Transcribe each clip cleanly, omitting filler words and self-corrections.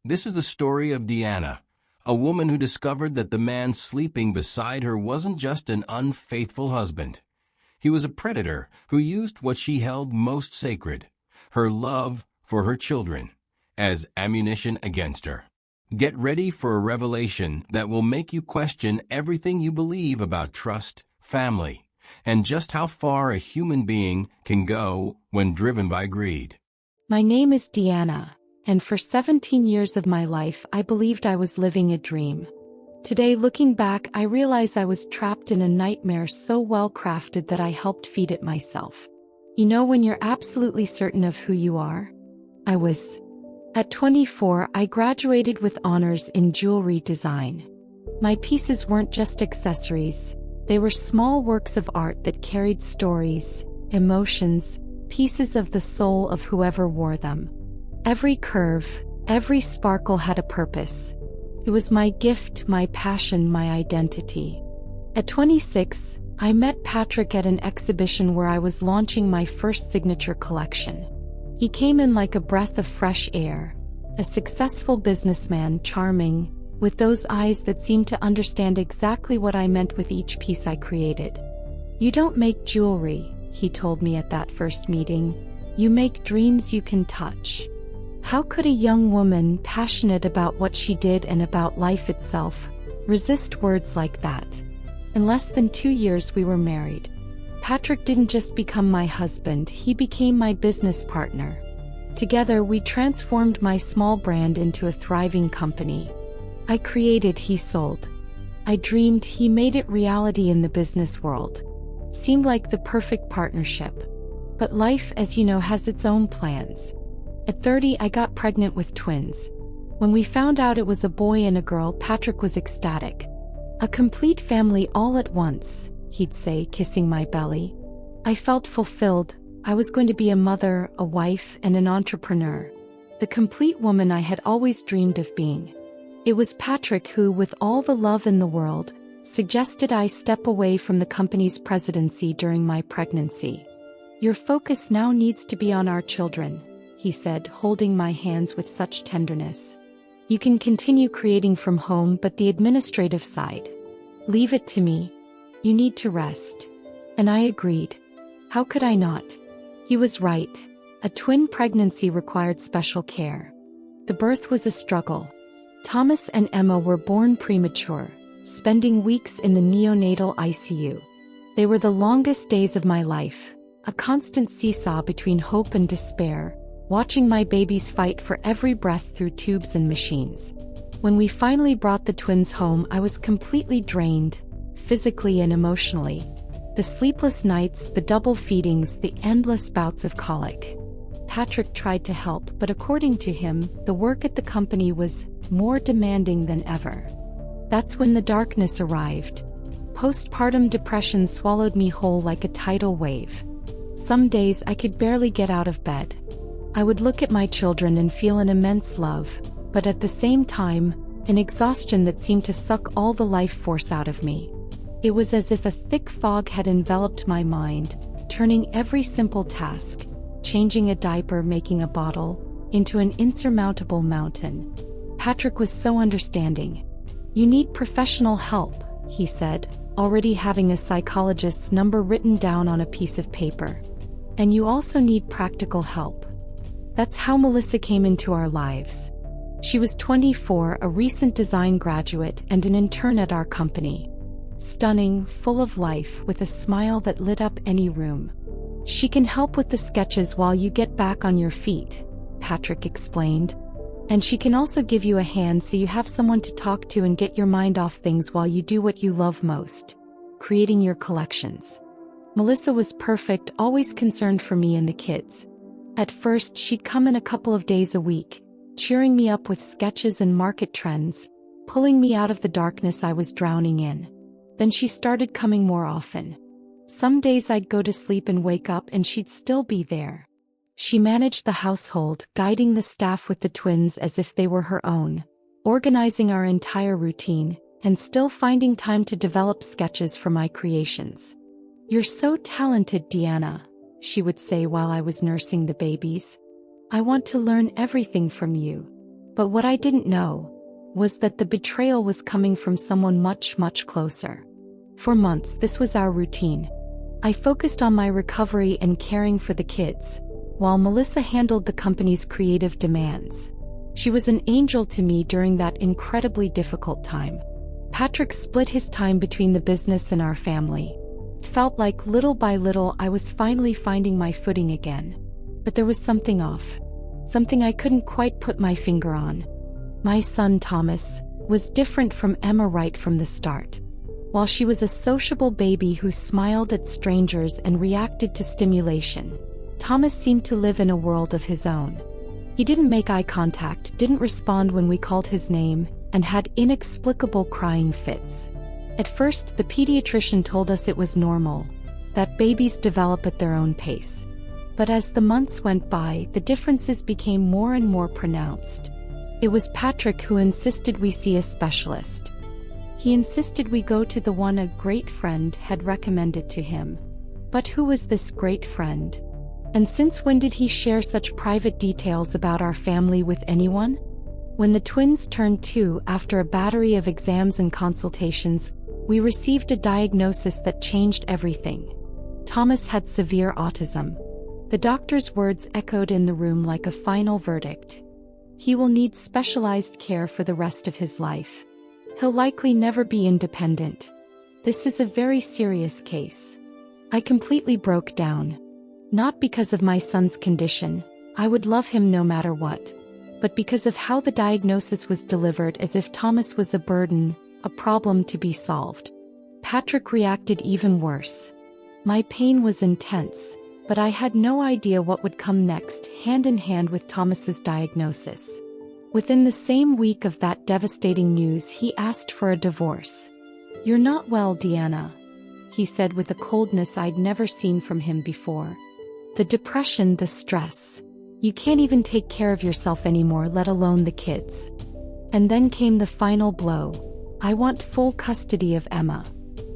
This is the story of Deanna, a woman who discovered that the man sleeping beside her wasn't just an unfaithful husband. He was a predator who used what she held most sacred, her love for her children, as ammunition against her. Get ready for a revelation that will make you question everything you believe about trust, family, and just how far a human being can go when driven by greed. My name is Deanna, and for 17 years of my life I believed I was living a dream. Today, looking back, I realize I was trapped in a nightmare so well crafted that I helped feed it myself. You know when you're absolutely certain of who you are? I was. At 24, I graduated with honors in jewelry design. My pieces weren't just accessories, they were small works of art that carried stories, emotions, pieces of the soul of whoever wore them. Every curve, every sparkle had a purpose. It was my gift, my passion, my identity. At 26, I met Patrick at an exhibition where I was launching my first signature collection. He came in like a breath of fresh air, a successful businessman, charming, with those eyes that seemed to understand exactly what I meant with each piece I created. "You don't make jewelry," he told me at that first meeting. "You make dreams you can touch." How could a young woman, passionate about what she did and about life itself, resist words like that? In less than 2 years we were married. Patrick didn't just become my husband, he became my business partner. Together we transformed my small brand into a thriving company. I created, he sold. I dreamed, he made it reality in the business world. Seemed like the perfect partnership. But life, as you know, has its own plans. At 30, I got pregnant with twins. When we found out it was a boy and a girl, Patrick was ecstatic. "A complete family all at once," he'd say, kissing my belly. I felt fulfilled. I was going to be a mother, a wife, and an entrepreneur. The complete woman I had always dreamed of being. It was Patrick who, with all the love in the world, suggested I step away from the company's presidency during my pregnancy. "Your focus now needs to be on our children," he said, holding my hands with such tenderness. "You can continue creating from home, but the administrative side, leave it to me. You need to rest." And I agreed. How could I not? He was right. A twin pregnancy required special care. The birth was a struggle. Thomas and Emma were born premature, spending weeks in the neonatal ICU. They were the longest days of my life, a constant seesaw between hope and despair, watching my babies fight for every breath through tubes and machines. When we finally brought the twins home, I was completely drained, physically and emotionally. The sleepless nights, the double feedings, the endless bouts of colic. Patrick tried to help, but according to him, the work at the company was more demanding than ever. That's when the darkness arrived. Postpartum depression swallowed me whole like a tidal wave. Some days I could barely get out of bed. I would look at my children and feel an immense love, but at the same time, an exhaustion that seemed to suck all the life force out of me. It was as if a thick fog had enveloped my mind, turning every simple task, changing a diaper, making a bottle, into an insurmountable mountain. Patrick was so understanding. "You need professional help," he said, already having a psychologist's number written down on a piece of paper. "And you also need practical help." That's how Melissa came into our lives. She was 24, a recent design graduate and an intern at our company. Stunning, full of life, with a smile that lit up any room. "She can help with the sketches while you get back on your feet," Patrick explained. "And she can also give you a hand so you have someone to talk to and get your mind off things while you do what you love most, creating your collections." Melissa was perfect, always concerned for me and the kids. At first, she'd come in a couple of days a week, cheering me up with sketches and market trends, pulling me out of the darkness I was drowning in. Then she started coming more often. Some days I'd go to sleep and wake up and she'd still be there. She managed the household, guiding the staff with the twins as if they were her own, organizing our entire routine, and still finding time to develop sketches for my creations. "You're so talented, Deanna," she would say while I was nursing the babies. "I want to learn everything from you." But what I didn't know was that the betrayal was coming from someone much, much closer. For months, this was our routine. I focused on my recovery and caring for the kids, while Melissa handled the company's creative demands. She was an angel to me during that incredibly difficult time. Patrick split his time between the business and our family. It felt like little by little I was finally finding my footing again. But there was something off. Something I couldn't quite put my finger on. My son Thomas was different from Emma right from the start. While she was a sociable baby who smiled at strangers and reacted to stimulation, Thomas seemed to live in a world of his own. He didn't make eye contact, didn't respond when we called his name, and had inexplicable crying fits. At first, the pediatrician told us it was normal, that babies develop at their own pace. But as the months went by, the differences became more and more pronounced. It was Patrick who insisted we see a specialist. He insisted we go to the one a great friend had recommended to him. But who was this great friend? And since when did he share such private details about our family with anyone? When the twins turned 2 after a battery of exams and consultations, we received a diagnosis that changed everything. Thomas had severe autism. The doctor's words echoed in the room like a final verdict. He will need specialized care for the rest of his life. He'll likely never be independent. This is a very serious case. I completely broke down. Not because of my son's condition, I would love him no matter what, but because of how the diagnosis was delivered, as if Thomas was a burden, a problem to be solved. Patrick reacted even worse. My pain was intense, but I had no idea what would come next, hand in hand with Thomas's diagnosis. Within the same week of that devastating news, he asked for a divorce. "You're not well, Deanna," he said with a coldness I'd never seen from him before. "The depression, the stress. You can't even take care of yourself anymore, let alone the kids." And then came the final blow. "I want full custody of Emma.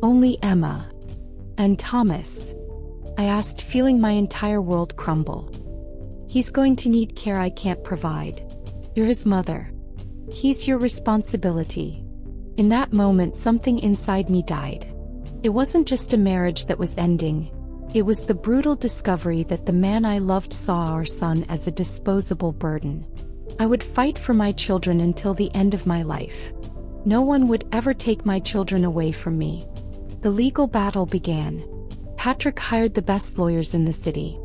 Only Emma. And Thomas," I asked, feeling my entire world crumble. "He's going to need care I can't provide. You're his mother. He's your responsibility." In that moment, something inside me died. It wasn't just a marriage that was ending. It was the brutal discovery that the man I loved saw our son as a disposable burden. I would fight for my children until the end of my life. No one would ever take my children away from me. The legal battle began. Patrick hired the best lawyers in the city.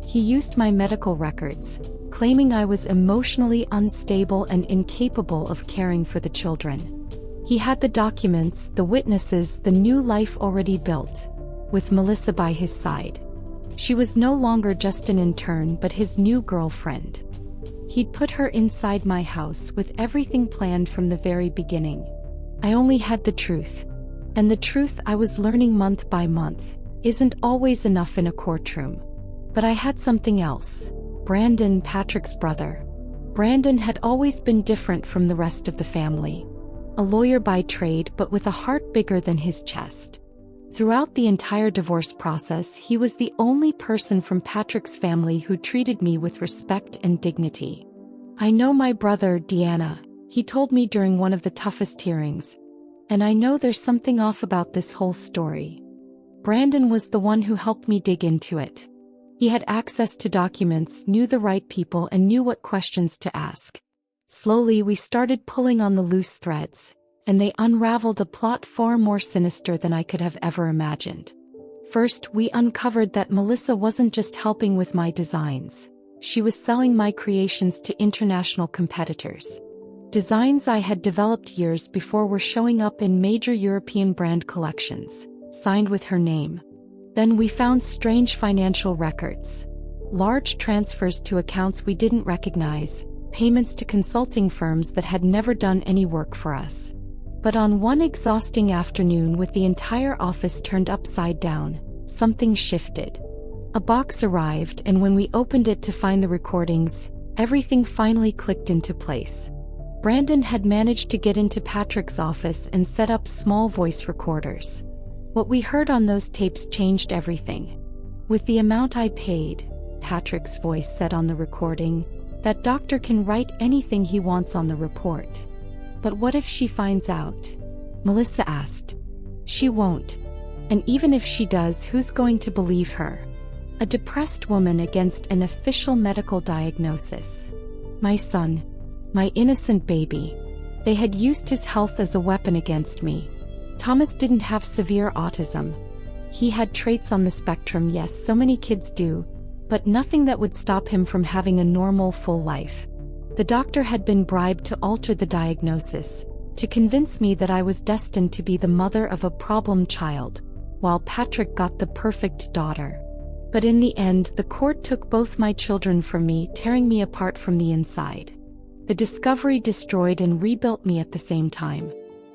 He used my medical records, claiming I was emotionally unstable and incapable of caring for the children. He had the documents, the witnesses, the new life already built, with Melissa by his side. She was no longer just an intern but his new girlfriend. He'd put her inside my house with everything planned from the very beginning. I only had the truth. And the truth, I was learning month by month, isn't always enough in a courtroom. But I had something else. Brandon, Patrick's brother. Brandon had always been different from the rest of the family. A lawyer by trade, but with a heart bigger than his chest. Throughout the entire divorce process, he was the only person from Patrick's family who treated me with respect and dignity. "I know my brother, Deanna," he told me during one of the toughest hearings. "And I know there's something off about this whole story." Brandon was the one who helped me dig into it. He had access to documents, knew the right people, and knew what questions to ask. Slowly, we started pulling on the loose threads, and they unraveled a plot far more sinister than I could have ever imagined. First, we uncovered that Melissa wasn't just helping with my designs. She was selling my creations to international competitors. Designs I had developed years before were showing up in major European brand collections, signed with her name. Then we found strange financial records. Large transfers to accounts we didn't recognize, payments to consulting firms that had never done any work for us. But on one exhausting afternoon, with the entire office turned upside down, something shifted. A box arrived, and when we opened it to find the recordings, everything finally clicked into place. Brandon had managed to get into Patrick's office and set up small voice recorders. What we heard on those tapes changed everything. "With the amount I paid," Patrick's voice said on the recording, That doctor can write anything he wants on the report. But what if she finds out? Melissa asked. She won't. And even if she does, who's going to believe her? A depressed woman against an official medical diagnosis. My son. My innocent baby. They had used his health as a weapon against me. Thomas didn't have severe autism. He had traits on the spectrum, yes, so many kids do, but nothing that would stop him from having a normal, full life. The doctor had been bribed to alter the diagnosis, to convince me that I was destined to be the mother of a problem child, while Patrick got the perfect daughter. But in the end, the court took both my children from me, tearing me apart from the inside. The discovery destroyed and rebuilt me at the same time.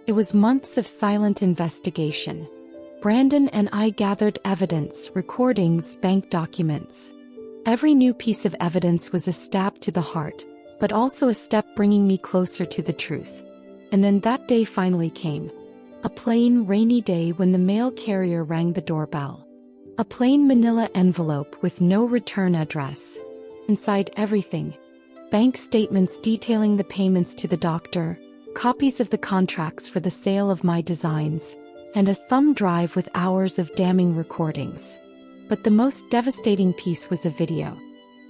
It was months of silent investigation. Brandon and I gathered evidence, recordings, bank documents. Every new piece of evidence was a stab to the heart, but also a step bringing me closer to the truth. And then that day finally came. A plain, rainy day when the mail carrier rang the doorbell. A plain manila envelope with no return address. Inside everything. Bank statements detailing the payments to the doctor, copies of the contracts for the sale of my designs, and a thumb drive with hours of damning recordings. But the most devastating piece was a video.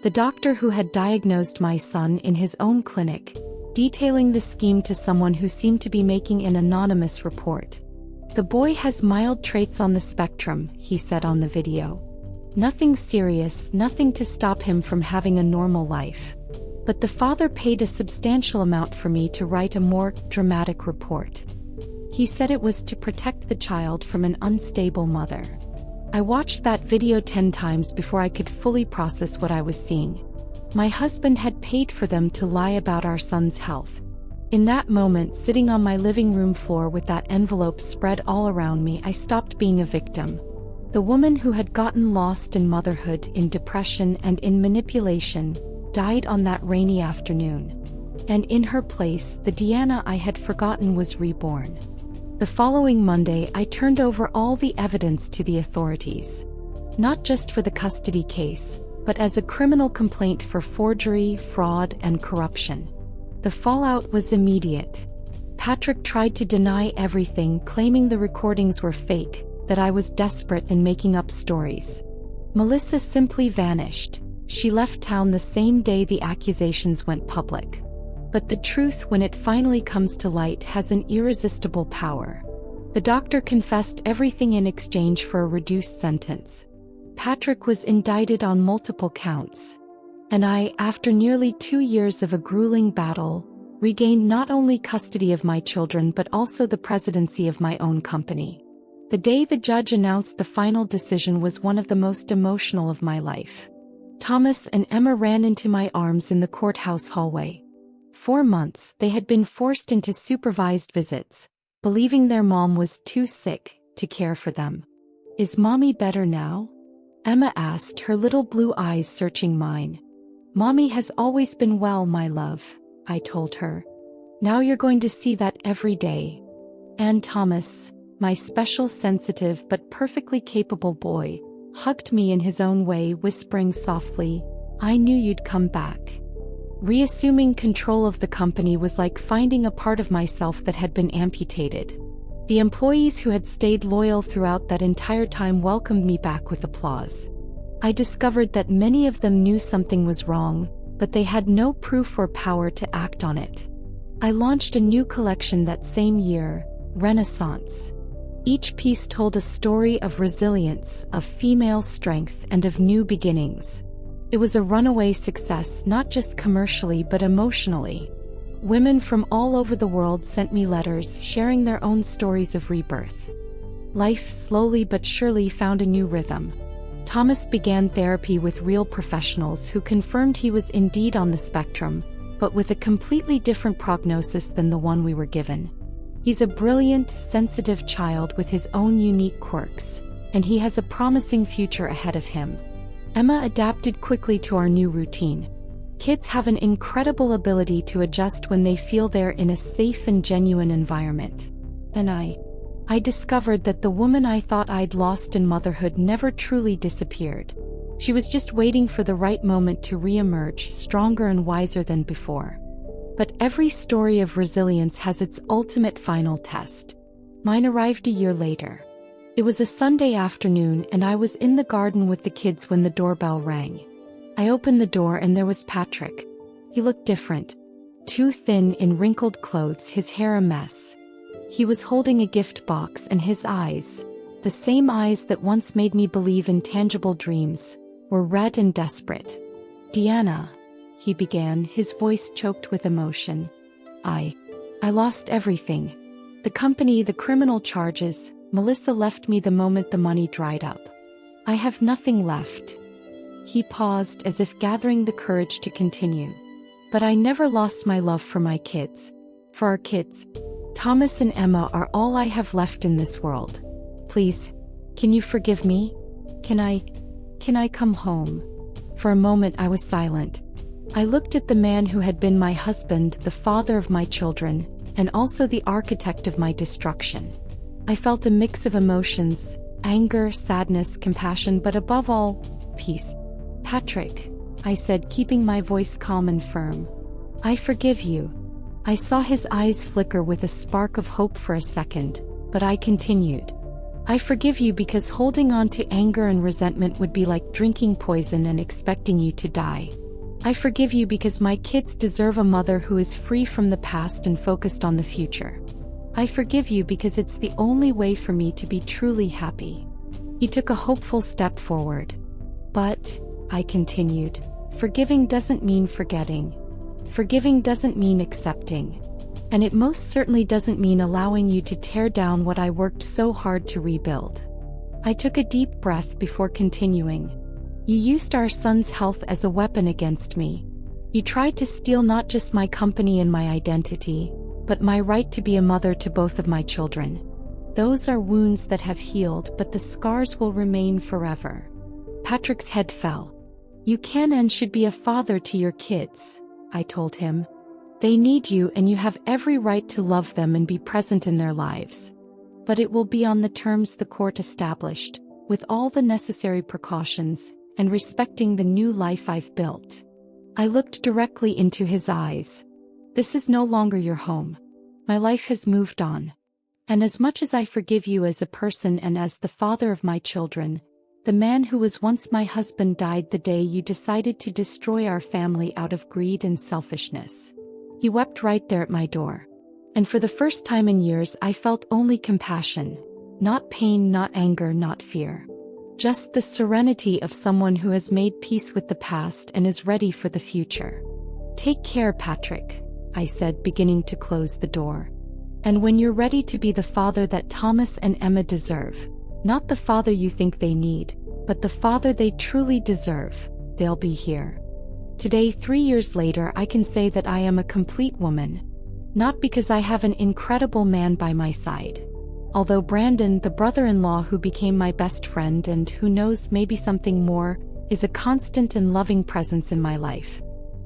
The doctor who had diagnosed my son in his own clinic, detailing the scheme to someone who seemed to be making an anonymous report. The boy has mild traits on the spectrum, he said on the video. Nothing serious, nothing to stop him from having a normal life. But the father paid a substantial amount for me to write a more dramatic report. He said it was to protect the child from an unstable mother. I watched that video 10 times before I could fully process what I was seeing. My husband had paid for them to lie about our son's health. In that moment, sitting on my living room floor with that envelope spread all around me, I stopped being a victim. The woman who had gotten lost in motherhood, in depression, and in manipulation, died on that rainy afternoon. And in her place, the Deanna I had forgotten was reborn. The following Monday, I turned over all the evidence to the authorities. Not just for the custody case, but as a criminal complaint for forgery, fraud, and corruption. The fallout was immediate. Patrick tried to deny everything, claiming the recordings were fake, that I was desperate and making up stories. Melissa simply vanished. She left town the same day the accusations went public. But the truth, when it finally comes to light, has an irresistible power. The doctor confessed everything in exchange for a reduced sentence. Patrick was indicted on multiple counts. And I, after nearly 2 years of a grueling battle, regained not only custody of my children but also the presidency of my own company. The day the judge announced the final decision was one of the most emotional of my life. Thomas and Emma ran into my arms in the courthouse hallway. 4 months, they had been forced into supervised visits, believing their mom was too sick to care for them. "Is Mommy better now?" Emma asked, her little blue eyes searching mine. "Mommy has always been well, my love," I told her. "Now you're going to see that every day." And Thomas, my special, sensitive but perfectly capable boy, hugged me in his own way, whispering softly, "I knew you'd come back." Reassuming control of the company was like finding a part of myself that had been amputated. The employees who had stayed loyal throughout that entire time welcomed me back with applause. I discovered that many of them knew something was wrong, but they had no proof or power to act on it. I launched a new collection that same year, Renaissance. Each piece told a story of resilience, of female strength, and of new beginnings. It was a runaway success, not just commercially but emotionally. Women from all over the world sent me letters sharing their own stories of rebirth. Life slowly but surely found a new rhythm. Thomas began therapy with real professionals who confirmed he was indeed on the spectrum, but with a completely different prognosis than the one we were given. He's a brilliant, sensitive child with his own unique quirks, and he has a promising future ahead of him. Emma adapted quickly to our new routine. Kids have an incredible ability to adjust when they feel they're in a safe and genuine environment. And I discovered that the woman I thought I'd lost in motherhood never truly disappeared. She was just waiting for the right moment to re-emerge, stronger and wiser than before. But every story of resilience has its ultimate final test. Mine arrived a year later. It was a Sunday afternoon and I was in the garden with the kids when the doorbell rang. I opened the door and there was Patrick. He looked different. Too thin in wrinkled clothes, his hair a mess. He was holding a gift box and his eyes, the same eyes that once made me believe in tangible dreams, were red and desperate. "Deanna," he began, his voice choked with emotion. I lost everything. The company, the criminal charges. Melissa left me the moment the money dried up. I have nothing left. He paused as if gathering the courage to continue. But I never lost my love for my kids. For our kids. Thomas and Emma are all I have left in this world. Please, can you forgive me? Can I come home? For a moment I was silent. I looked at the man who had been my husband, the father of my children, and also the architect of my destruction. I felt a mix of emotions, anger, sadness, compassion, but above all, peace. "Patrick," I said, keeping my voice calm and firm. "I forgive you." I saw his eyes flicker with a spark of hope for a second, but I continued. "I forgive you because holding on to anger and resentment would be like drinking poison and expecting you to die. I forgive you because my kids deserve a mother who is free from the past and focused on the future. I forgive you because it's the only way for me to be truly happy." He took a hopeful step forward. "But," I continued, "forgiving doesn't mean forgetting. Forgiving doesn't mean accepting. And it most certainly doesn't mean allowing you to tear down what I worked so hard to rebuild." I took a deep breath before continuing. "You used our son's health as a weapon against me. You tried to steal not just my company and my identity, but my right to be a mother to both of my children. Those are wounds that have healed, but the scars will remain forever." Patrick's head fell. "You can and should be a father to your kids," I told him. "They need you and you have every right to love them and be present in their lives. But it will be on the terms the court established, with all the necessary precautions, and respecting the new life I've built." I looked directly into his eyes. "This is no longer your home. My life has moved on. And as much as I forgive you as a person and as the father of my children, the man who was once my husband died the day you decided to destroy our family out of greed and selfishness." He wept right there at my door. And for the first time in years I felt only compassion. Not pain, not anger, not fear. Just the serenity of someone who has made peace with the past and is ready for the future. "Take care, Patrick," I said, beginning to close the door. "And when you're ready to be the father that Thomas and Emma deserve, not the father you think they need, but the father they truly deserve, they'll be here." Today, 3 years later, I can say that I am a complete woman. Not because I have an incredible man by my side. Although Brandon, the brother-in-law who became my best friend and who knows maybe something more, is a constant and loving presence in my life.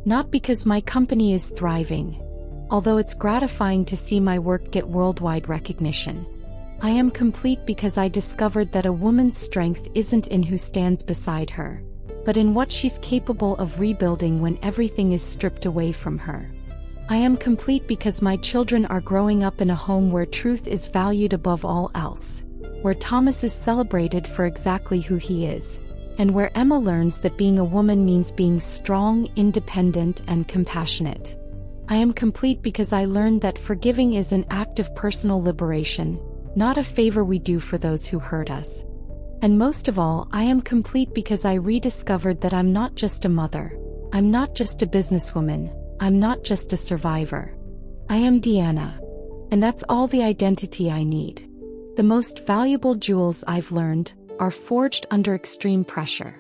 Not because my company is thriving. Although it's gratifying to see my work get worldwide recognition. I am complete because I discovered that a woman's strength isn't in who stands beside her, but in what she's capable of rebuilding when everything is stripped away from her. I am complete because my children are growing up in a home where truth is valued above all else, where Thomas is celebrated for exactly who he is, and where Emma learns that being a woman means being strong, independent, and compassionate. I am complete because I learned that forgiving is an act of personal liberation, not a favor we do for those who hurt us. And most of all, I am complete because I rediscovered that I'm not just a mother. I'm not just a businesswoman. I'm not just a survivor. I am Deanna. And that's all the identity I need. The most valuable jewels I've learned are forged under extreme pressure.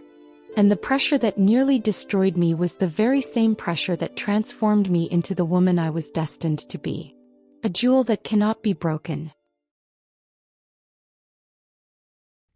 And the pressure that nearly destroyed me was the very same pressure that transformed me into the woman I was destined to be. A jewel that cannot be broken.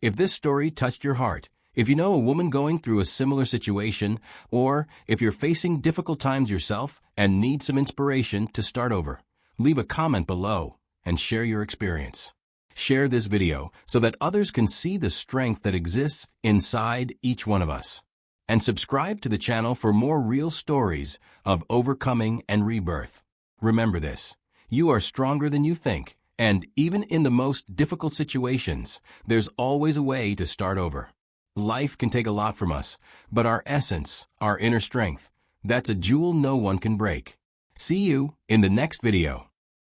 If this story touched your heart, if you know a woman going through a similar situation, or if you're facing difficult times yourself and need some inspiration to start over, leave a comment below and share your experience. Share this video so that others can see the strength that exists inside each one of us. And subscribe to the channel for more real stories of overcoming and rebirth. Remember this, you are stronger than you think, and even in the most difficult situations, there's always a way to start over. Life can take a lot from us, but our essence, our inner strength, that's a jewel no one can break. See you in the next video.